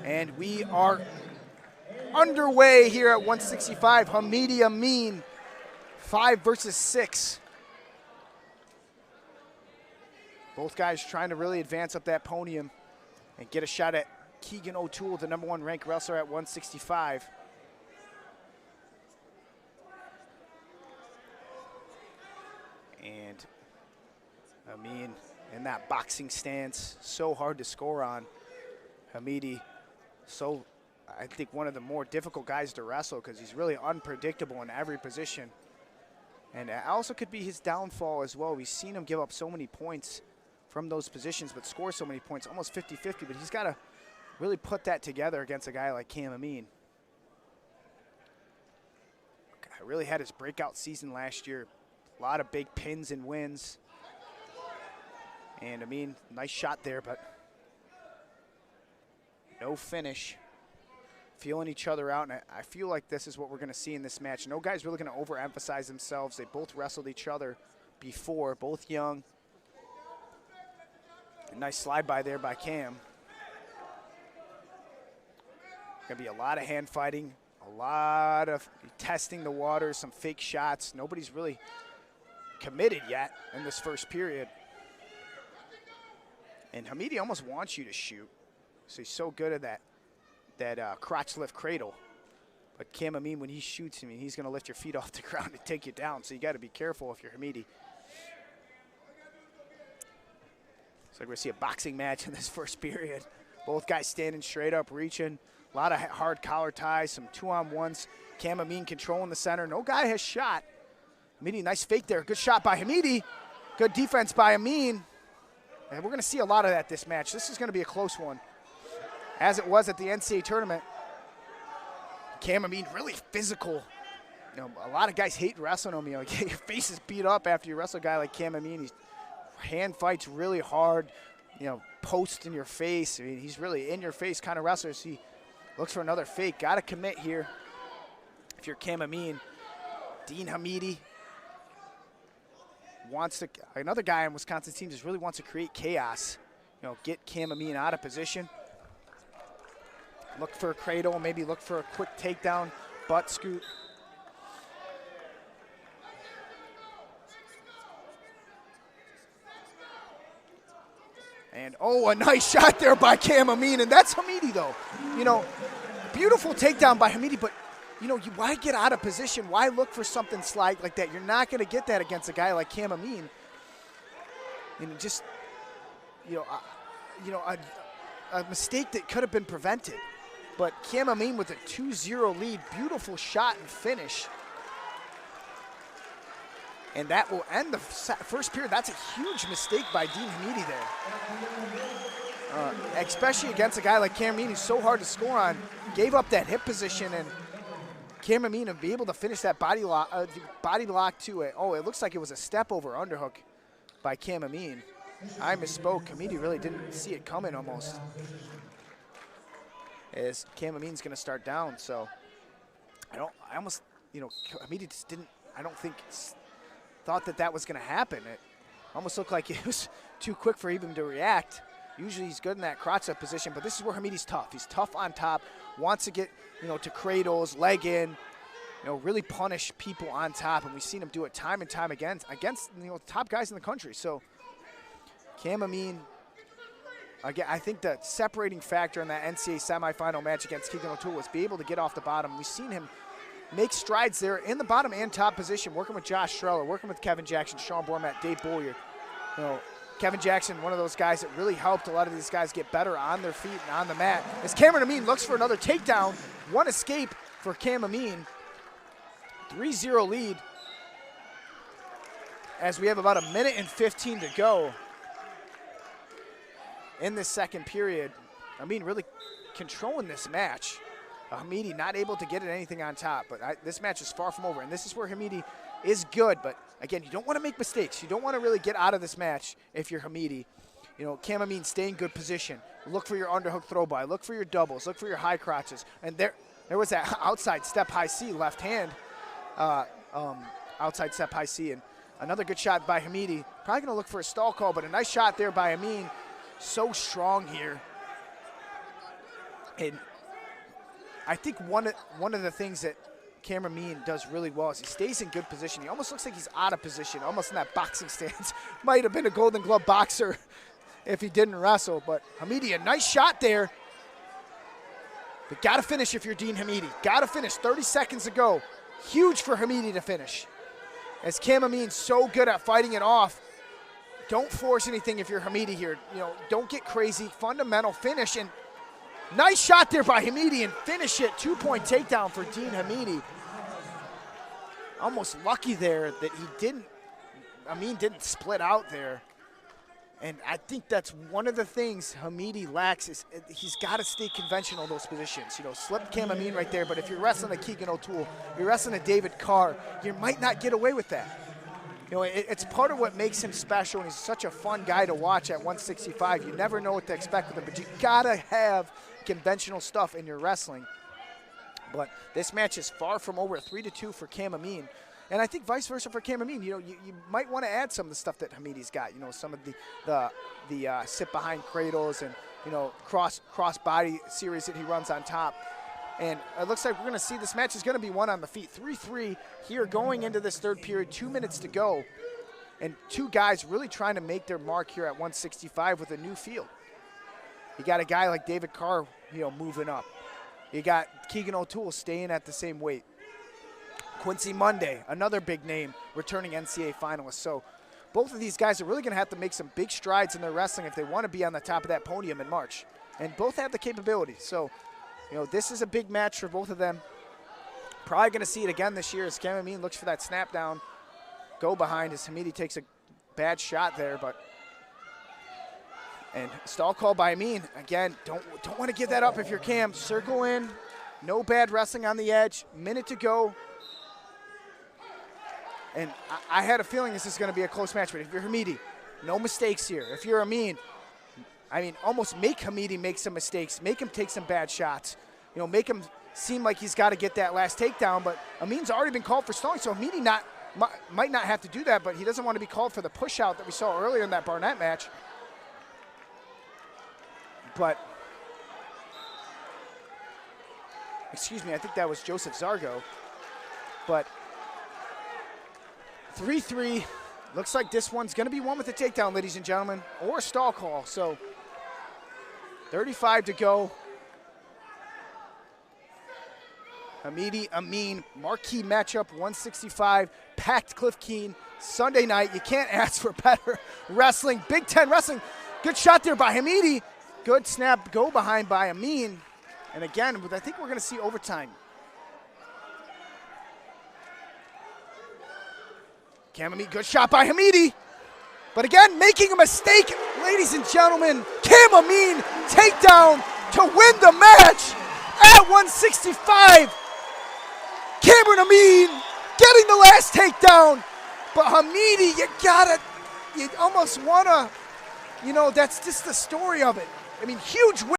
And we are underway here at 165. Hamidi Amin, 5 versus 6. Both guys trying to really advance up that podium and get a shot at Keegan O'Toole, the #1 ranked wrestler at 165. And Amin in that boxing stance, so hard to score on. Hamidi, I think one of the more difficult guys to wrestle because he's really unpredictable in every position. And it also could be his downfall as well. We've seen him give up so many points from those positions, but score so many points, almost 50-50, but he's got to really put that together against a guy like Cam Amin. Guy really had his breakout season last year. A lot of big pins and wins. And Amin, nice shot there, but no finish. Feeling each other out, and I feel like this is what we're going to see in this match. No guy's really going to overemphasize themselves. They both wrestled each other before, both young. A nice slide by there by Cam. Going to be a lot of hand fighting, a lot of testing the waters, some fake shots. Nobody's really committed yet in this first period. And Hamidi almost wants you to shoot. So he's so good at that crotch lift cradle. But Cam Amin, when he shoots, I mean, he's going to lift your feet off the ground and take you down. So you got to be careful if you're Hamidi. So we're going to see a boxing match in this first period. Both guys standing straight up, reaching. A lot of hard collar ties, some 2-on-1s. Cam Amin controlling the center. No guy has shot. Hamidi, nice fake there. Good shot by Hamidi. Good defense by Amin. And we're going to see a lot of that this match. This is going to be a close one, as it was at the NCAA tournament. Cam Amin really physical. You know, a lot of guys hate wrestling him. You know, your face is beat up after you wrestle a guy like Cam Amin. He's hand fights really hard. You know, post in your face. I mean, he's really in your face kind of wrestler. So he looks for another fake. Got to commit here if you're Cam Amin. Dean Hamidi wants to, another guy on Wisconsin's team just really wants to create chaos. You know, get Cam Amin out of position. Look for a cradle, maybe look for a quick takedown, butt scoot. And oh, a nice shot there by Cam Amin, and that's Hamidi though. You know, beautiful takedown by Hamidi, but you know, why get out of position? Why look for something slide like that? You're not going to get that against a guy like Cam Amin. You know, just, a mistake that could have been prevented. But Cam Amin with a 2-0 lead, beautiful shot and finish. And that will end the first period. That's a huge mistake by Dean Hamidi there. Especially against a guy like Cam Amin who's so hard to score on. Gave up that hip position, and Cam Amin to be able to finish that body block to it. Oh, it looks like it was a step over underhook by Cam Amin. I misspoke. Hamidi really didn't see it coming almost. As Cam Amin's going to start down, so Hamidi just didn't, I don't think, thought that was going to happen. It almost looked like it was too quick for him to react. Usually he's good in that crotch up position, but this is where Hamidi's tough. He's tough on top, wants to get, to cradles, leg in, really punish people on top, and we've seen him do it time and time again against the top guys in the country. So Cam Amin, again, I think the separating factor in that NCAA semifinal match against Keegan O'Toole was be able to get off the bottom. We've seen him make strides there in the bottom and top position, working with Josh Streller, working with Kevin Jackson, Sean Bormat, Dave Bollier. Kevin Jackson, one of those guys that really helped a lot of these guys get better on their feet and on the mat. As Cameron Amin looks for another takedown, one escape for Cam Amin. 3-0 lead as we have about 1:15 to go in this second period. Amin really controlling this match. Hamidi not able to get it anything on top, but this match is far from over, and this is where Hamidi is good, but again, you don't want to make mistakes. You don't want to really get out of this match if you're Hamidi. Cam Amin, stay in good position. Look for your underhook throw by. Look for your doubles. Look for your high crotches. And there was that outside step high C, left hand, outside step high C. And another good shot by Hamidi. Probably going to look for a stall call, but a nice shot there by Amin. So strong here. And I think one of the things that Cameron Meehan does really well is he stays in good position. He almost looks like he's out of position, almost in that boxing stance. Might have been a Golden Glove boxer if he didn't wrestle. But Hamidi, a nice shot there. But got to finish if you're Dean Hamidi. Got to finish. 30 seconds to go. Huge for Hamidi to finish. As Cameron Meehan's so good at fighting it off, don't force anything if you're Hamidi here. You know, don't get crazy. Fundamental finish. And nice shot there by Hamidi and finish it. 2-point takedown for Dean Hamidi. Almost lucky there that Amin didn't split out there. And I think that's one of the things Hamidi lacks is he's got to stay conventional in those positions. You know, slip Cam Amin right there, but if you're wrestling a Keegan O'Toole, you're wrestling a David Carr, you might not get away with that. You know, it's part of what makes him special, and he's such a fun guy to watch at 165. You never know what to expect with him, but you got to have conventional stuff in your wrestling. But this match is far from over. 3-2 for Cam Amin. And I think vice versa for Cam Amin. You know, you might want to add some of the stuff that Hamidi's got. You know, some of the sit behind cradles and, you know, cross body series that he runs on top. And it looks like we're going to see this match is going to be won on the feet. 3-3 here going into this third period. 2 minutes to go. And two guys really trying to make their mark here at 165 with a new field. You got a guy like David Carr, you know, moving up. You got Keegan O'Toole staying at the same weight. Quincy Monday, another big name, returning NCAA finalist. So both of these guys are really going to have to make some big strides in their wrestling if they want to be on the top of that podium in March. And both have the capability. So, you know, this is a big match for both of them. Probably going to see it again this year as Cam Amin looks for that snap down, go behind as Hamidi takes a bad shot there. But and stall call by Amin. Again, don't want to give that up if you're Cam. Circle in. No bad wrestling on the edge. Minute to go. And I had a feeling this is going to be a close match, but if you're Hamidi, no mistakes here. If you're Amin, I mean, almost make Hamidi make some mistakes. Make him take some bad shots. You know, make him seem like he's got to get that last takedown, but Amin's already been called for stalling, so Hamidi might not have to do that, but he doesn't want to be called for the push out that we saw earlier in that Barnett match. But, excuse me, I think that was Joseph Zargo. But 3-3, looks like this one's going to be one with a takedown, ladies and gentlemen, or a stall call. So 35 to go. Hamidi Amin, marquee matchup, 165, packed Cliff Keen, Sunday night. You can't ask for better wrestling. Big Ten wrestling. Good shot there by Hamidi. Good snap, go behind by Amin. And again, I think we're going to see overtime. Cam Amin, good shot by Hamidi. But again, making a mistake, ladies and gentlemen. Cam Amin, takedown to win the match at 165. Cameron Amin getting the last takedown. But Hamidi, you almost want to, you know, that's just the story of it. I mean, huge win.